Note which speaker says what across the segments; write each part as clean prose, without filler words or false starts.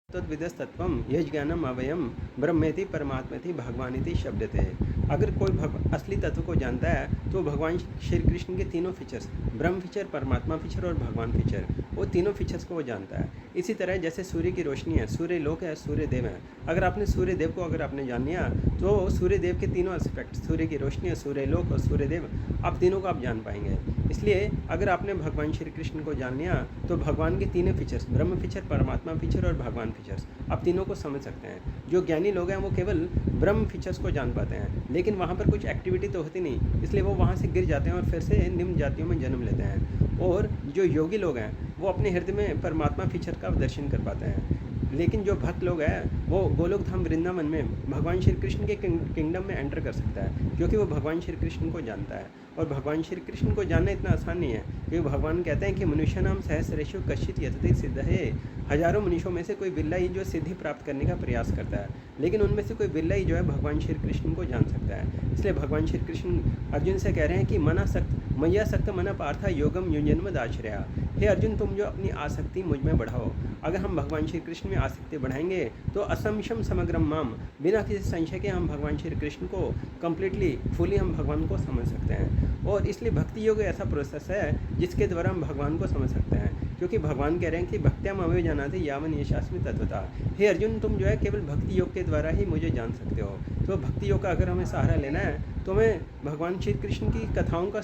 Speaker 1: तद्विदस्तत्त्वं यज्ज्ञानम् अव्ययं ब्रह्मेति परमात्मेति भगवानिति शब्दते। अगर कोई असली तत्व को जानता है तो भगवान श्री कृष्ण के तीनों फीचर्स, ब्रह्म फीचर, परमात्मा फीचर और भगवान फीचर, वो तीनों फीचर्स को वो जानता है। इसी तरह जैसे सूर्य की रोशनी है, सूर्य लोक है, सूर्य देव है। अगर आपने सूर्य देव को जान लिया तो सूर्य देव के तीनों एस्पेक्ट, सूर्य की रोशनी, सूर्य लोक और सूर्य देव, आप तीनों को आप जान पाएंगे। इसलिए अगर आपने भगवान श्री कृष्ण को जान लिया तो भगवान के तीनों फीचर्स, ब्रह्म फीचर, परमात्मा फीचर और भगवान फीचर्स, आप तीनों को समझ सकते हैं। जो ज्ञानी लोग हैं वो केवल ब्रह्म फीचर्स को जान पाते हैं, लेकिन वहाँ पर कुछ एक्टिविटी तो होती नहीं, इसलिए वो वहाँ से गिर जाते हैं और फिर से निम्न जातियों में जन्म लेते हैं। और जो योगी लोग हैं वो अपने हृदय में परमात्मा फीचर का दर्शन कर पाते हैं। लेकिन जो भक्त लोग हैं वो गोलोक धाम वृंदावन में भगवान श्री कृष्ण के किंगडम में एंटर कर सकता है, क्योंकि वो भगवान श्री कृष्ण को जानता है। और भगवान श्री कृष्ण को जानना इतना आसान नहीं है, क्योंकि भगवान कहते हैं कि मनुष्य नाम सहस्रेषु कश्चित् यतते सिद्धये। हजारों मनुष्यों में से कोई बिरला ही जो सिद्धि प्राप्त करने का प्रयास करता है, लेकिन उनमें से कोई बिरला ही जो है भगवान श्री कृष्ण को जान सकता है। इसलिए भगवान श्री कृष्ण अर्जुन से कह रहे हैं कि मनासक्त मैया सक्त मन पार्था योगम युञ्जन्मदाश्रया। हे अर्जुन, तुम जो अपनी आसक्ति मुझ में बढ़ाओ। अगर हम भगवान श्री कृष्ण में आसक्ति बढ़ाएंगे तो असंशम समग्रम माम, बिना किसी संशय के हम भगवान श्री कृष्ण को कम्प्लीटली फुली हम भगवान को समझ सकते हैं। और इसलिए भक्ति योग ऐसा प्रोसेस है जिसके द्वारा हम भगवान को समझ सकते हैं, क्योंकि भगवान कह रहे हैं कि भक्त्याम अभिजानाति यावन यशास्मि तत्वता। हे अर्जुन, तुम जो है केवल भक्ति योग के द्वारा ही मुझे जान सकते हो। तो भक्ति योग का अगर हमें सहारा लेना है तो हमें भगवान श्री कृष्ण की कथाओं का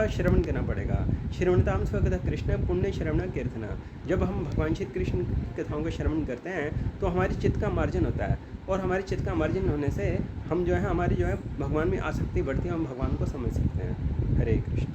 Speaker 1: श्रवण करना पड़ेगा। श्रवणताम स्वकथा कृष्ण पुण्य श्रवण कीर्तना। जब हम भगवान श्री कृष्ण की कथाओं का श्रवण करते हैं तो हमारे चित्त का मार्जन होता है, और हमारे चित्त का मार्जन होने से हम जो है हमारी जो है भगवान में आसक्ति बढ़ती है, हम भगवान को समझ सकते हैं। हरे कृष्ण।